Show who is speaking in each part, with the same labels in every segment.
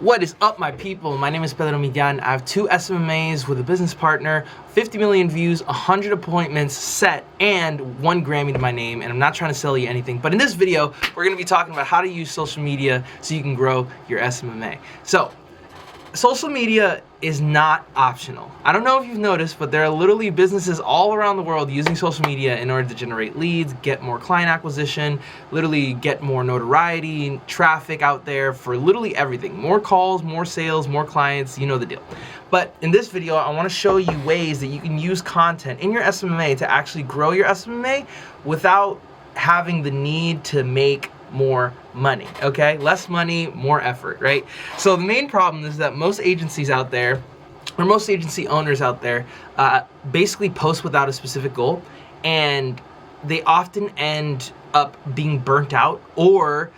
Speaker 1: What is up, my people? My name is Pedro. I have 2 SMMAs with a business partner, 50 million views, 100 appointments set, and 1 Grammy to my name. And I'm not trying to sell you anything, but in this video, we're going to be talking about how to use social media so you can grow your SMMA. So, social media is not optional. I don't know if you've noticed, but there are literally businesses all around the world using social media in order to generate leads, get more client acquisition, literally get more notoriety, traffic out there for literally everything. More calls, more sales, more clients, you know the deal. But in this video, I want to show you ways that you can use content in your SMMA to actually grow your SMMA without having the need to make more money, okay? Less money, more effort, right? So the main problem is that most agencies out there, or most agency owners out there, basically post without a specific goal, and they often end up being burnt out or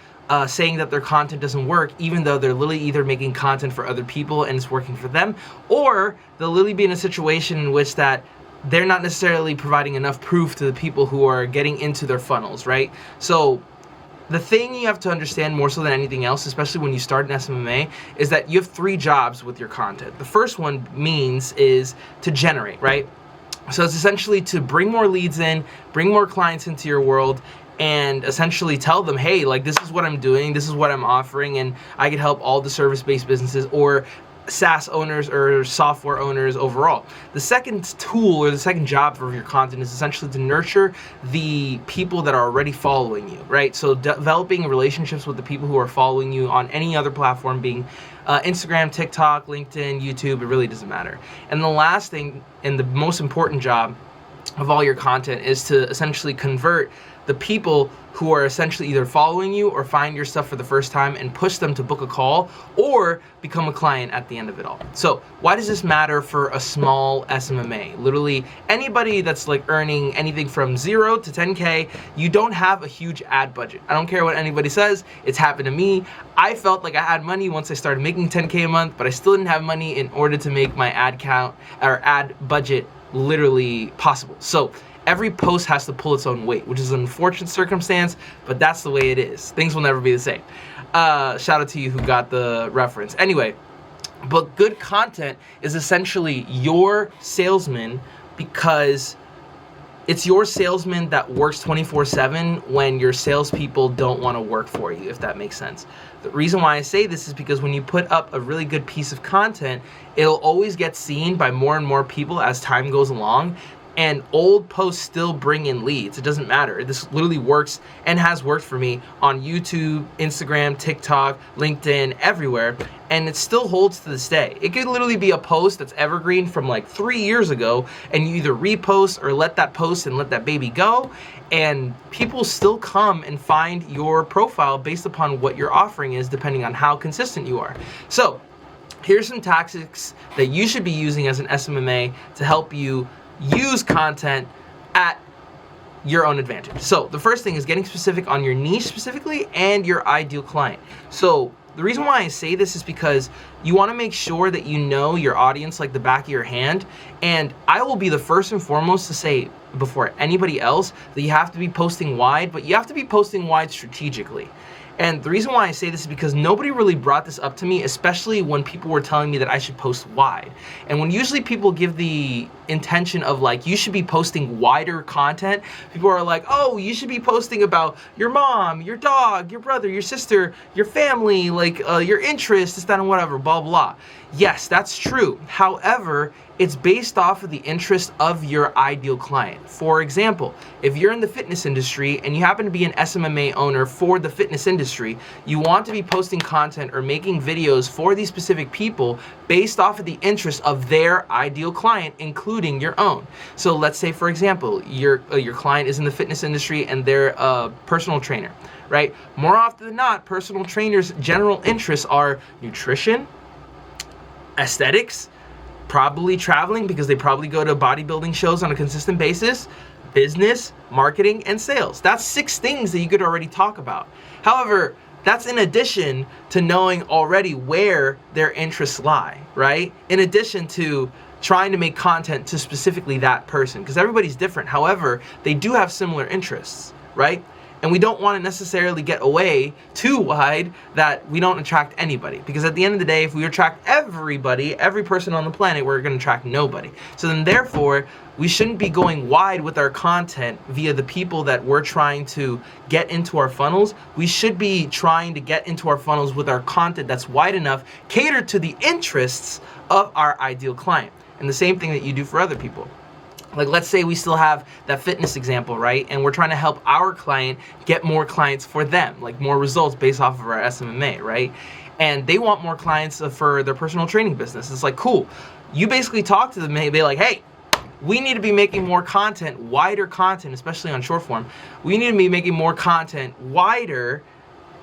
Speaker 1: saying that their content doesn't work, even though they're literally either making content for other people and it's working for them, or they'll literally be in a situation in which that they're not necessarily providing enough proof to the people who are getting into their funnels, right? So the thing you have to understand more so than anything else, especially when you start an SMMA, is that you have 3 jobs with your content. The first one is to generate, right? So it's essentially to bring more leads in, bring more clients into your world, and essentially tell them, hey, like, this is what I'm doing, this is what I'm offering, and I can help all the service-based businesses or SaaS owners or software owners overall. The second tool or the second job for your content is essentially to nurture the people that are already following you, right? So developing relationships with the people who are following you on any other platform, being Instagram, TikTok, LinkedIn, YouTube, it really doesn't matter. And the last thing and the most important job of all your content is to essentially convert the people who are essentially either following you or find your stuff for the first time and push them to book a call or become a client at the end of it all. So why does this matter for a small SMMA? Literally anybody that's like earning anything from 0 to 10K, you don't have a huge ad budget. I don't care what anybody says, it's happened to me. I felt like I had money once I started making 10K a month, but I still didn't have money in order to make my ad count or ad budget literally possible. So every post has to pull its own weight, which is an unfortunate circumstance, but that's the way it is. Things will never be the same. Shout out to you who got the reference. Anyway, but good content is essentially your salesman, because it's your salesman that works 24/7 when your salespeople don't want to work for you, if that makes sense. The reason why I say this is because when you put up a really good piece of content, it'll always get seen by more and more people as time goes along. And old posts still bring in leads. It doesn't matter. This literally works and has worked for me on YouTube, Instagram, TikTok, LinkedIn, everywhere. And it still holds to this day. It could literally be a post that's evergreen from like 3 years ago, and you either repost or let that post and let that baby go, and people still come and find your profile based upon what your offering is, depending on how consistent you are. So here's some tactics that you should be using as an SMMA to help you use content at your own advantage. So the first thing is getting specific on your niche specifically and your ideal client. So the reason why I say this is because you want to make sure that you know your audience like the back of your hand. And I will be the first and foremost to say before anybody else that you have to be posting wide, but you have to be posting wide strategically. And the reason why I say this is because nobody really brought this up to me, especially when people were telling me that I should post wide. And when usually people give the intention of like, you should be posting wider content, people are like, oh, you should be posting about your mom, your dog, your brother, your sister, your family, like your interests, this, that, and whatever, blah, blah. Yes, that's true. However, it's based off of the interest of your ideal client. For example, if you're in the fitness industry and you happen to be an SMMA owner for the fitness industry, you want to be posting content or making videos for these specific people based off of the interest of their ideal client, including your own. So let's say, for example, your client is in the fitness industry and they're a personal trainer, right? More often than not, personal trainers' general interests are nutrition, aesthetics, probably traveling because they probably go to bodybuilding shows on a consistent basis, business, marketing, and sales. That's 6 things that you could already talk about. However, that's in addition to knowing already where their interests lie, right? In addition to trying to make content to specifically that person, because everybody's different. However, they do have similar interests, right? And we don't want to necessarily get away too wide that we don't attract anybody. Because at the end of the day, if we attract everybody, every person on the planet, we're going to attract nobody. So then therefore, we shouldn't be going wide with our content via the people that we're trying to get into our funnels. We should be trying to get into our funnels with our content that's wide enough, catered to the interests of our ideal client. And the same thing that you do for other people. Like, let's say we still have that fitness example, right? And we're trying to help our client get more clients for them, like more results based off of our SMMA, right? And they want more clients for their personal training business. It's like, cool. You basically talk to them and be like, hey, we need to be making more content, wider content, especially on short form. We need to be making more content wider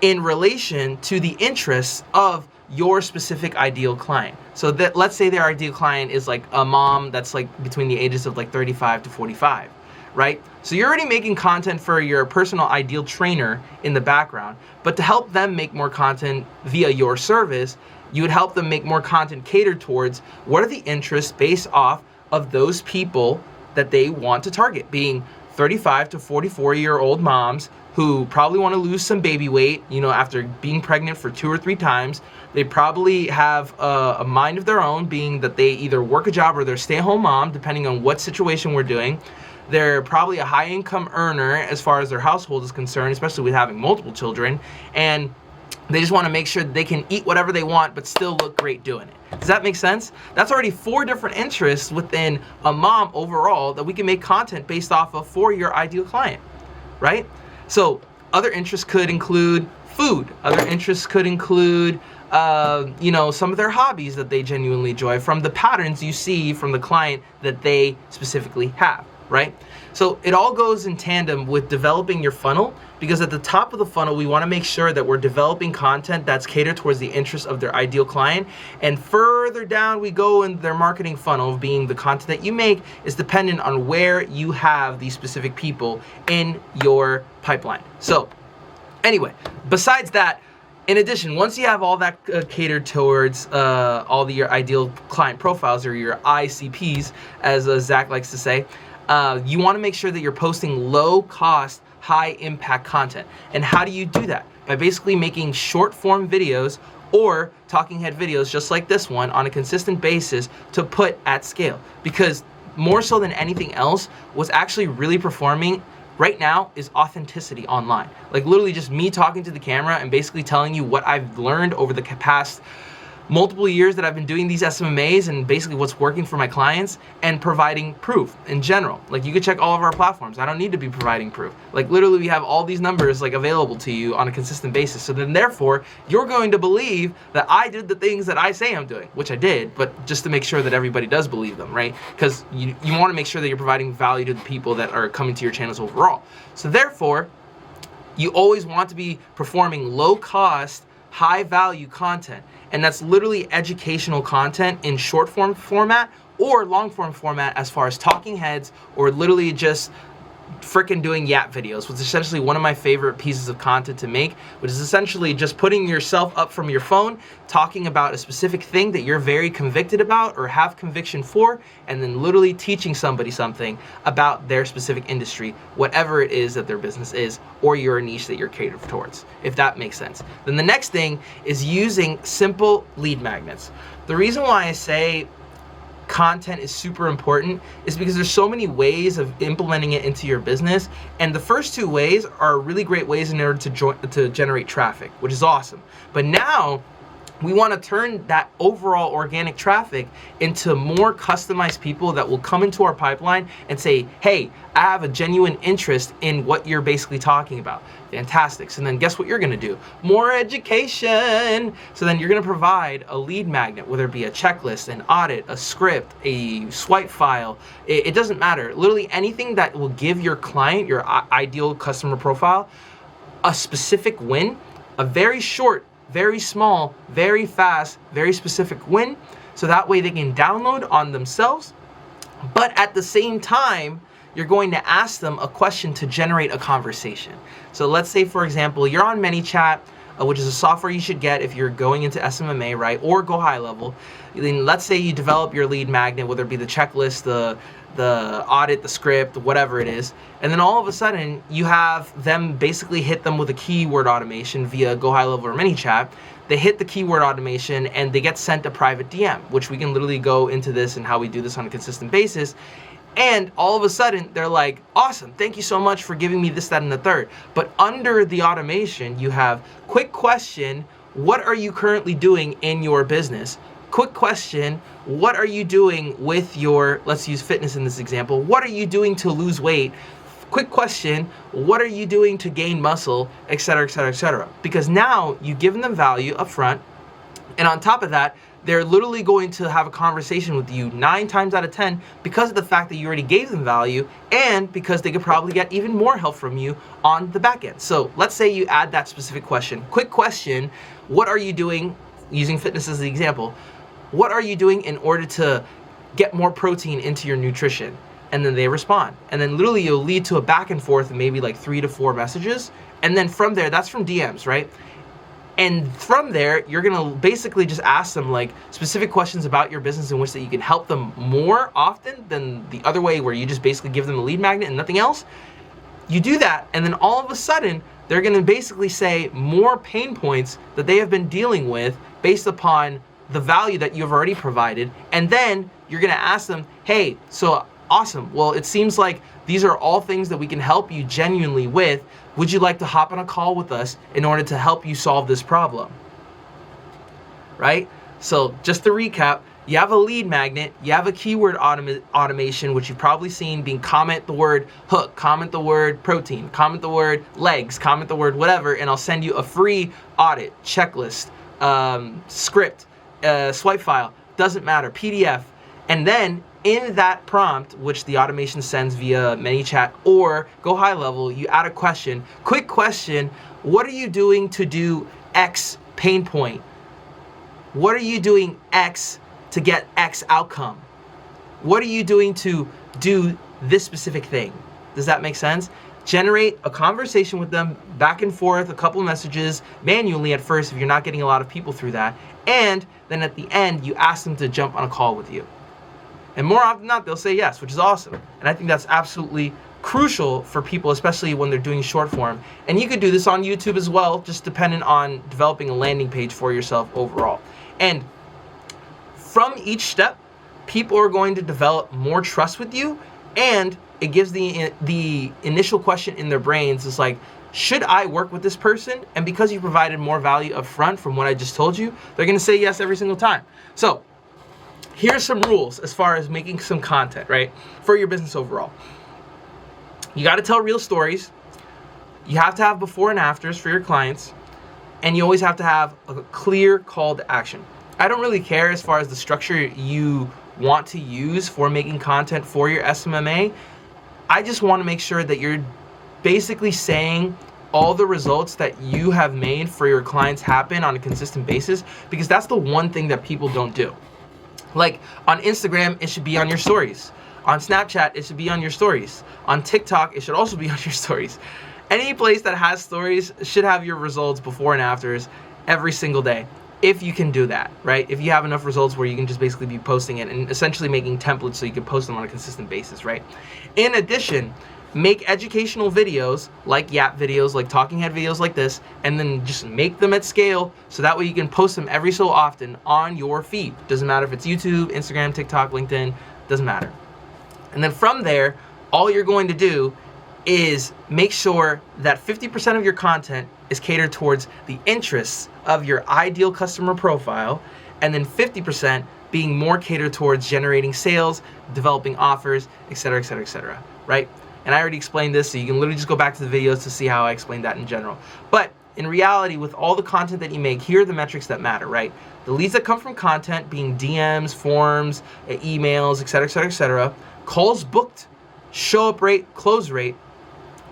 Speaker 1: in relation to the interests of your specific ideal client. So that, let's say their ideal client is like a mom that's like between the ages of like 35 to 45, right? So you're already making content for your personal ideal trainer in the background, but to help them make more content via your service, you would help them make more content catered towards what are the interests based off of those people that they want to target, being 35 to 44-year-old moms who probably want to lose some baby weight, you know, after being pregnant for 2 or 3 times. They probably have a mind of their own, being that they either work a job or they're a stay-at-home mom, depending on what situation we're doing. They're probably a high-income earner as far as their household is concerned, especially with having multiple children. And they just want to make sure that they can eat whatever they want, but still look great doing it. Does that make sense? That's already 4 different interests within a mom overall that we can make content based off of for your ideal client, right? So other interests could include food. Other interests could include, you know, some of their hobbies that they genuinely enjoy from the patterns you see from the client that they specifically have, right? So it all goes in tandem with developing your funnel, because at the top of the funnel, we want to make sure that we're developing content that's catered towards the interests of their ideal client. And further down we go in their marketing funnel, being the content that you make is dependent on where you have these specific people in your pipeline. So anyway, besides that, in addition, once you have all that catered towards all your ideal client profiles, or your ICPs, as Zach likes to say, you want to make sure that you're posting low cost, high impact content. And how do you do that? By basically making short form videos or talking head videos just like this one on a consistent basis to put at scale. Because more so than anything else, what's actually really performing right now is authenticity online. Like literally just me talking to the camera and basically telling you what I've learned over the past multiple years that I've been doing these SMMAs, and basically what's working for my clients, and providing proof in general. Like you could check all of our platforms. I don't need to be providing proof. Like literally we have all these numbers like available to you on a consistent basis. So then therefore you're going to believe that I did the things that I say I'm doing, which I did, but just to make sure that everybody does believe them, right? Because you want to make sure that you're providing value to the people that are coming to your channels overall. So therefore, you always want to be performing low cost, high value content. And that's literally educational content in short form format or long form format, as far as talking heads, or literally just freaking doing yap videos, which is essentially one of my favorite pieces of content to make, which is essentially just putting yourself up from your phone, talking about a specific thing that you're very convicted about or have conviction for, and then literally teaching somebody something about their specific industry, whatever it is that their business is, or your niche that you're catered towards, if that makes sense. Then the next thing is using simple lead magnets. The reason why I say content is super important is because there's so many ways of implementing it into your business, and the first 2 ways are really great ways in order to generate traffic, which is awesome. But now we want to turn that overall organic traffic into more customized people that will come into our pipeline and say, hey, I have a genuine interest in what you're basically talking about. Fantastic. So then guess what you're going to do? More education. So then you're going to provide a lead magnet, whether it be a checklist, an audit, a script, a swipe file. It doesn't matter. Literally anything that will give your client, your ideal customer profile, a specific win, a very short, very small, very fast, very specific win, so that way they can download on themselves. But at the same time, you're going to ask them a question to generate a conversation. So let's say, for example, you're on ManyChat, which is a software you should get if you're going into SMMA, right, or go high level. Then let's say you develop your lead magnet, whether it be the checklist, the audit, the script, whatever it is, and then all of a sudden you have them basically hit them with a keyword automation via Go High Level or ManyChat. They hit the keyword automation and they get sent a private DM, which we can literally go into this and how we do this on a consistent basis. And all of a sudden they're like, awesome, thank you so much for giving me this, that, and the third. But under the automation, you have quick question, what are you currently doing in your business? Quick question, what are you doing with your, let's use fitness in this example, what are you doing to lose weight? Quick question, what are you doing to gain muscle, etc., etc., etc. Because now you've given them value up front, and on top of that, they're literally going to have a conversation with you 9 times out of 10 because of the fact that you already gave them value, and because they could probably get even more help from you on the back end. So let's say you add that specific question. Quick question, what are you doing, using fitness as the example, what are you doing in order to get more protein into your nutrition? And then they respond. And then literally you'll lead to a back and forth of maybe like 3 to 4 messages. And then from there, that's from DMs, right? And from there, you're gonna basically just ask them like specific questions about your business in which that you can help them more often than the other way where you just basically give them a lead magnet and nothing else. You do that, and then all of a sudden, they're gonna basically say more pain points that they have been dealing with based upon the value that you've already provided. And then you're gonna ask them, hey, so awesome, well, it seems like these are all things that we can help you genuinely with. Would you like to hop on a call with us in order to help you solve this problem? Right? So just to recap, you have a lead magnet, you have a keyword automation, which you've probably seen being comment the word hook, comment the word protein, comment the word legs, comment the word whatever, and I'll send you a free audit, checklist, script, swipe file, doesn't matter, PDF. And then in that prompt, which the automation sends via ManyChat or Go High Level, you add a question. Quick question, what are you doing to do X pain point? What are you doing X to get X outcome? What are you doing to do this specific thing? Does that make sense? Generate a conversation with them, back and forth, a couple messages, manually at first if you're not getting a lot of people through that. And then at the end, you ask them to jump on a call with you. And more often than not, they'll say yes, which is awesome. And I think that's absolutely crucial for people, especially when they're doing short form. And you could do this on YouTube as well, just dependent on developing a landing page for yourself overall. And from each step, people are going to develop more trust with you, and it gives the initial question in their brains is like, should I work with this person? And because you provided more value up front from what I just told you, they're gonna say yes every single time. So here's some rules as far as making some content, right, for your business overall. You got to tell real stories. You have to have before and afters for your clients, and you always have to have a clear call to action. I don't really care as far as the structure you want to use for making content for your SMMA. I just want to make sure that you're basically saying all the results that you have made for your clients happen on a consistent basis, because that's the one thing that people don't do. Like on Instagram, it should be on your stories. On Snapchat, it should be on your stories. On TikTok, it should also be on your stories. Any place that has stories should have your results before and afters every single day, if you can do that, right? If you have enough results where you can just basically be posting it and essentially making templates so you can post them on a consistent basis, right? In addition, make educational videos like Yap videos, like talking head videos like this, and then just make them at scale so that way you can post them every so often on your feed. Doesn't matter if it's YouTube, Instagram, TikTok, LinkedIn, doesn't matter. And then from there, all you're going to do is make sure that 50% of your content is catered towards the interests of your ideal customer profile, and then 50% being more catered towards generating sales, developing offers, etc., etc., etc., right? And I already explained this, so you can literally just go back to the videos to see how I explained that in general. But in reality, with all the content that you make, here are the metrics that matter, right? The leads that come from content being DMs, forms, emails, etc., etc., etc., calls booked, show up rate, close rate,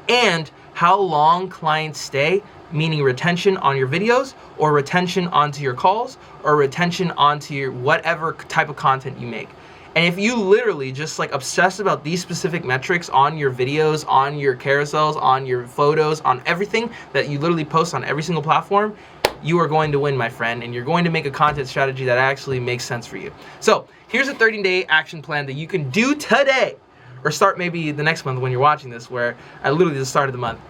Speaker 1: and how long clients stay, meaning retention on your videos, or retention onto your calls, or retention onto your whatever type of content you make. And if you literally just like obsess about these specific metrics on your videos, on your carousels, on your photos, on everything that you literally post on every single platform, you are going to win, my friend, and you're going to make a content strategy that actually makes sense for you. So here's a 30-day action plan that you can do today, or start maybe the next month when you're watching this, where I literally just started the month,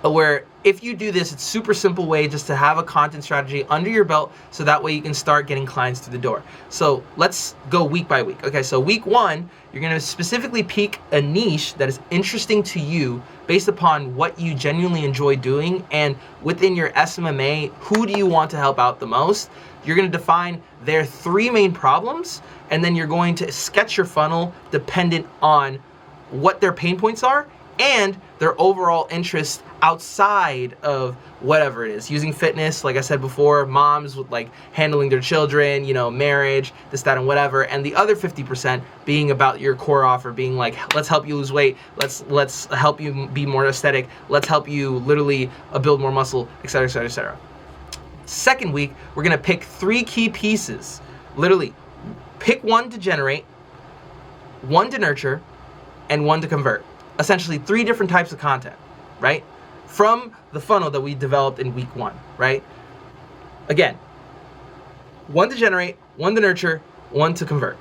Speaker 1: where if you do this, it's super simple way just to have a content strategy under your belt, so that way you can start getting clients through the door. So let's go week by week. Okay, so week 1, you're gonna specifically pick a niche that is interesting to you based upon what you genuinely enjoy doing, and within your SMMA, who do you want to help out the most? You're gonna define their 3 main problems, and then you're going to sketch your funnel dependent on what their pain points are and their overall interest outside of whatever it is. Using fitness, like I said before, moms with like handling their children, you know, marriage, this, that, and whatever. And the other 50% being about your core offer, being like, let's help you lose weight, let's help you be more aesthetic, let's help you literally build more muscle, etc., etc., etc. Second week, we're gonna pick 3 key pieces. Literally, pick 1 to generate, 1 to nurture, and 1 to convert. Essentially 3 different types of content, right? From the funnel that we developed in week 1, right? Again, 1 to generate, 1 to nurture, 1 to convert.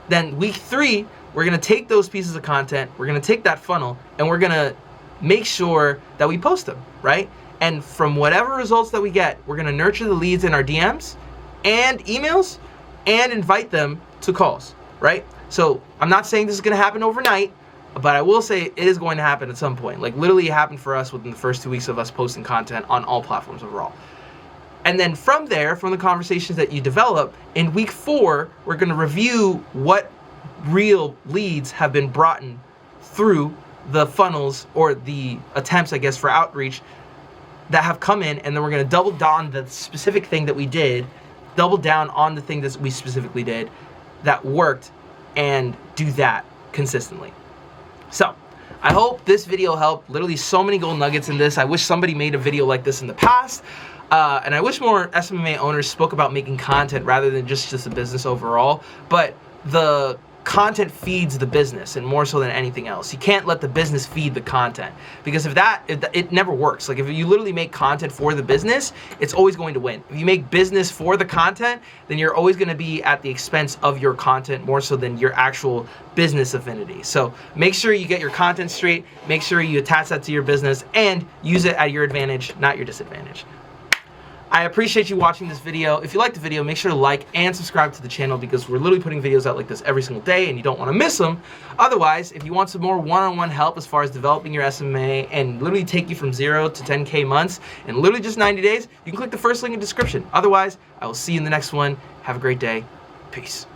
Speaker 1: Then week 3, we're gonna take those pieces of content, we're gonna take that funnel, and we're gonna make sure that we post them, right? And from whatever results that we get, we're gonna nurture the leads in our DMs and emails and invite them to calls, right? So I'm not saying this is gonna happen overnight, but I will say it is going to happen at some point. Like literally it happened for us within the first 2 weeks of us posting content on all platforms overall. And then from there, from the conversations that you develop, in week 4, we're gonna review what real leads have been brought in through the funnels, or the attempts, I guess, for outreach that have come in, and then we're gonna double down on the specific thing that we did, double down on the thing that we specifically did that worked, and do that consistently. So, I hope this video helped. Literally so many gold nuggets in this. I wish somebody made a video like this in the past. And I wish more SMMA owners spoke about making content rather than just a business overall. But the content feeds the business, and more so than anything else. You can't let the business feed the content, because if it never works. Like if you literally make content for the business, it's always going to win. If you make business for the content, then you're always going to be at the expense of your content more so than your actual business affinity. So make sure you get your content straight, make sure you attach that to your business, and use it at your advantage, not your disadvantage. I appreciate you watching this video. If you liked the video, make sure to like and subscribe to the channel, because we're literally putting videos out like this every single day and you don't want to miss them. Otherwise, if you want some more one-on-one help as far as developing your SMA and literally take you from 0 to 10K months in literally just 90 days, you can click the first link in the description. Otherwise, I will see you in the next one. Have a great day. Peace.